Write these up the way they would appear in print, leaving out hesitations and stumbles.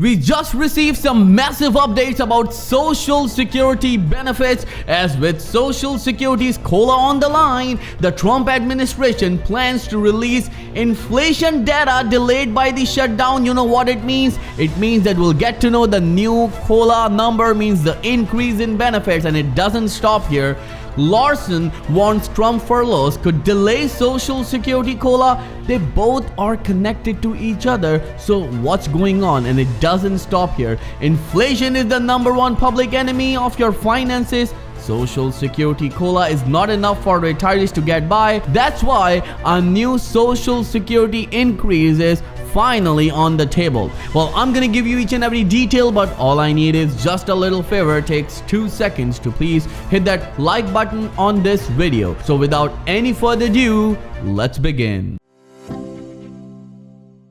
We just received some massive updates about Social Security benefits. As with Social Security's COLA on the line, the Trump administration plans to release inflation data delayed by the shutdown. You know what it means? It means that we'll get to know the new COLA number, means the increase in benefits, and it doesn't stop here. Larson warns Trump furloughs could delay Social Security COLA. They both are connected to each other. So what's going on? And it doesn't stop here. Inflation is the #1 public enemy of your finances. Social Security COLA is not enough for retirees to get by. That's why a new Social Security increase is finally on the table. Well, I'm gonna give you each and every detail, but all I need is just a little favor. It takes 2 seconds to please hit that like button on this video. So without any further ado, let's begin.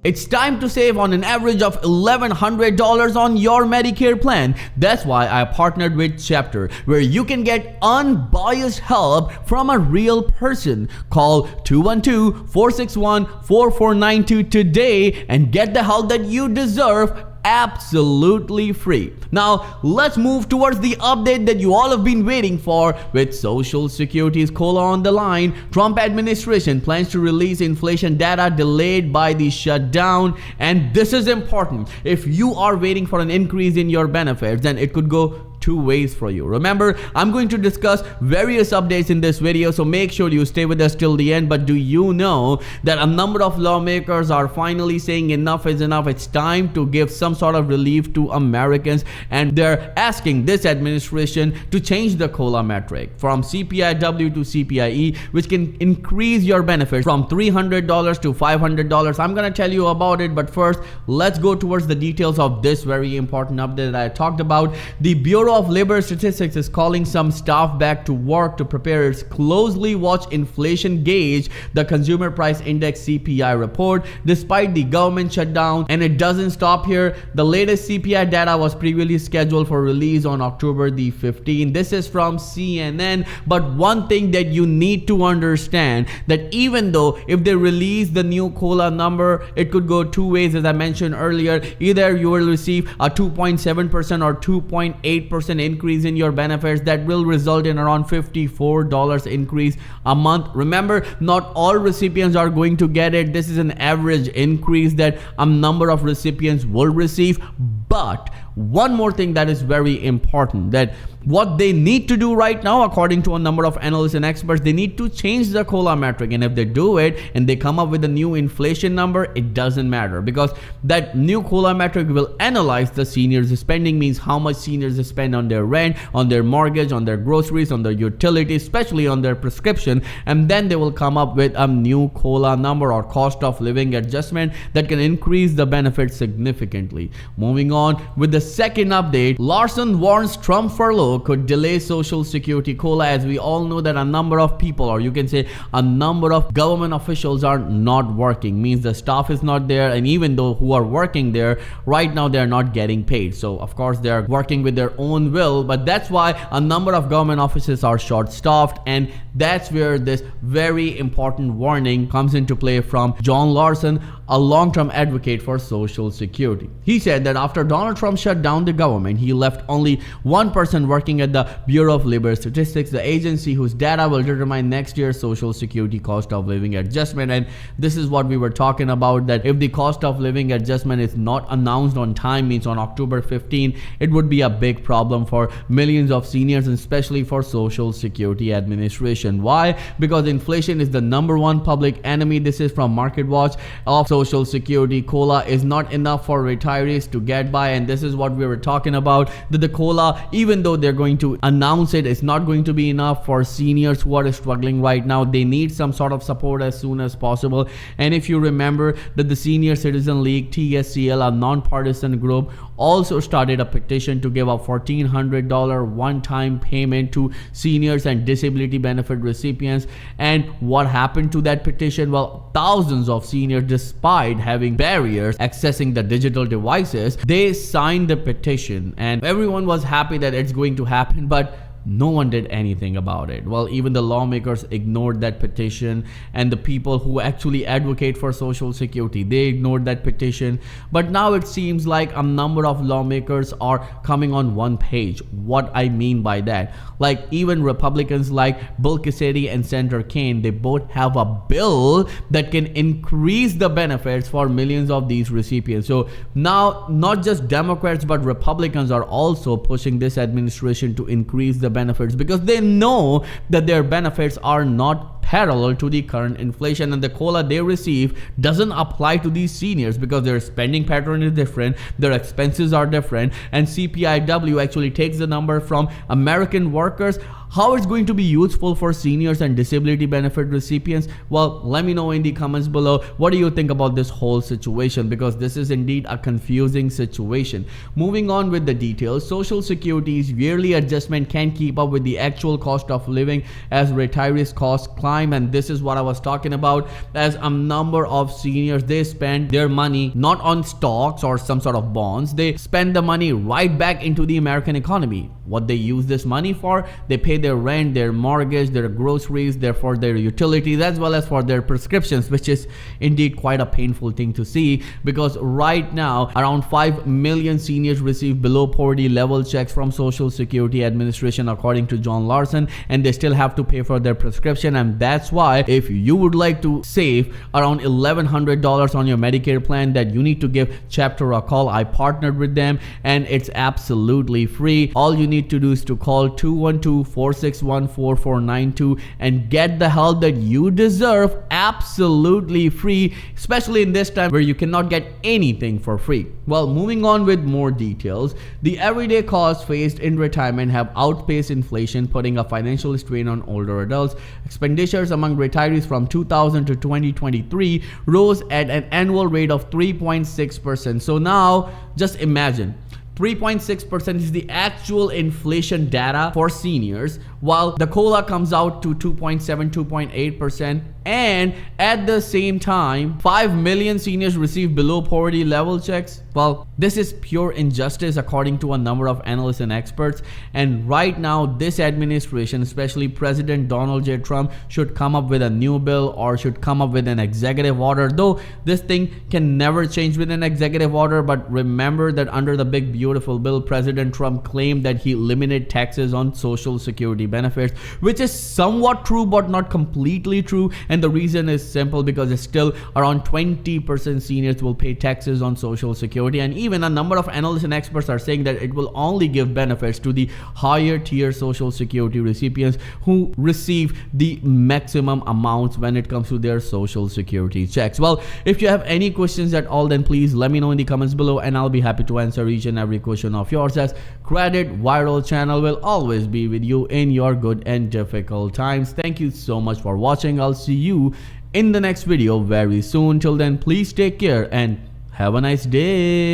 It's time to save on an average of $1,100 on your Medicare plan. That's why I partnered with Chapter, where you can get unbiased help from a real person. Call 212-461-4492 today and get the help that you deserve, absolutely free. Now let's move towards the update that you all have been waiting for. With Social Security's COLA on the line, Trump administration plans to release inflation data delayed by the shutdown. And this is important. If you are waiting for an increase in your benefits, then it could go 2 ways for you. Remember, I'm going to discuss various updates in this video, so make sure you stay with us till the end. But do you know that a number of lawmakers are finally saying enough is enough? It's time to give some sort of relief to Americans, and they're asking this administration to change the COLA metric from CPIW to CPIE, which can increase your benefits from $300 to $500. I'm gonna tell you about it, but first let's go towards the details of this very important update that I talked about. The Bureau of Labor Statistics is calling some staff back to work to prepare its closely watched inflation gauge, the Consumer Price Index CPI report, despite the government shutdown. And it doesn't stop here. The latest CPI data was previously scheduled for release on October the 15th. This is from CNN. But one thing that you need to understand, that even though if they release the new COLA number, it could go 2 ways, as I mentioned earlier. Either you will receive a 2.7% or 2.8% increase in your benefits. That will result in around $54 increase a month. Remember, not all recipients are going to get it. This is an average increase that a number of recipients will receive. But one more thing that is very important, that what they need to do right now, according to a number of analysts and experts, they need to change the COLA metric. And if they do it and they come up with a new inflation number, it doesn't matter, because that new COLA metric will analyze the seniors' spending, means how much seniors spend on their rent, on their mortgage, on their groceries, on their utilities, especially on their prescription. And then they will come up with a new COLA number or cost of living adjustment that can increase the benefits significantly. Moving on with the second update, Larson warns Trump furlough could delay Social Security COLA. As we all know that a number of people, or you can say a number of government officials, are not working, means the staff is not there, and even though who are working there right now, they're not getting paid. So of course they're working with their own will, but that's why a number of government offices are short-staffed. And that's where this very important warning comes into play from John Larson, a long-term advocate for Social Security. He said that after Donald Trump shut down the government, he left only one person working at the Bureau of Labor Statistics, the agency whose data will determine next year's Social Security cost of living adjustment. And this is what we were talking about, that if the cost of living adjustment is not announced on time, means on October 15, it would be a big problem for millions of seniors, and especially for Social Security administration. Why? Because inflation is the #1 public enemy. This is from Market Watch of Social Security. COLA is not enough for retirees to get by, and this is what we were talking about, that the COLA, even though they're going to announce it, it's not going to be enough for seniors who are struggling right now. They need some sort of support as soon as possible. And if you remember that the Senior Citizen League, TSCL, a non-partisan group, also started a petition to give a $1,400 one-time payment to seniors and disability benefit recipients. And what happened to that petition? Well, thousands of seniors, despite having barriers accessing the digital devices, they signed the petition, and everyone was happy that it's going to happen. But no one did anything about it. Well, even the lawmakers ignored that petition, and the people who actually advocate for social security, they ignored that petition. But now it seems like a number of lawmakers are coming on one page. What I mean by that, like even Republicans like Bill Cassidy and Senator Kane, they both have a bill that can increase the benefits for millions of these recipients. So now not just Democrats but Republicans are also pushing this administration to increase the benefits, because they know that their benefits are not parallel to the current inflation, and the COLA they receive doesn't apply to these seniors because their spending pattern is different, their expenses are different, and CPIW actually takes the number from American workers. How it's going to be useful for seniors and disability benefit recipients? Well, let me know in the comments below. What do you think about this whole situation? Because this is indeed a confusing situation. Moving on with the details, Social Security's yearly adjustment can keep up with the actual cost of living as retirees' costs climb, and this is what I was talking about. As a number of seniors, they spend their money not on stocks or some sort of bonds, they spend the money right back into the American economy. What they use this money for? They pay their rent, their mortgage, their groceries, therefore their utilities, as well as for their prescriptions, which is indeed quite a painful thing to see, because right now around 5 million seniors receive below poverty level checks from Social Security Administration according to John Larson, and they still have to pay for their prescription. And that's why if you would like to save around $1,100 on your Medicare plan, that you need to give Chapter a call. I partnered with them and it's absolutely free. All you need to do is to call 212-461-4492 and get the help that you deserve absolutely free, especially in this time where you cannot get anything for free. Well, moving on with more details, the everyday costs faced in retirement have outpaced inflation, putting a financial strain on older adults. Expenditures among retirees from 2000 to 2023 rose at an annual rate of 3.6%. So now just imagine 3.6% is the actual inflation data for seniors, while the COLA comes out to 2.7, 2.8%, and at the same time 5 million seniors receive below poverty level checks. Well, this is pure injustice according to a number of analysts and experts, and right now this administration, especially President Donald J. Trump, should come up with a new bill or should come up with an executive order, though this thing can never change with an executive order. But remember that under the big beautiful bill, President Trump claimed that he eliminated taxes on Social Security benefits, which is somewhat true but not completely true. And the reason is simple, because it's still around 20% seniors will pay taxes on Social Security, and even a number of analysts and experts are saying that it will only give benefits to the higher tier Social Security recipients who receive the maximum amounts when it comes to their Social Security checks. Well, if you have any questions at all, then please let me know in the comments below and I'll be happy to answer each and every question of yours, as Credit Viral channel will always be with you in your good and difficult times. Thank you so much for watching. I'll see you in the next video very soon. Till then, please take care and have a nice day.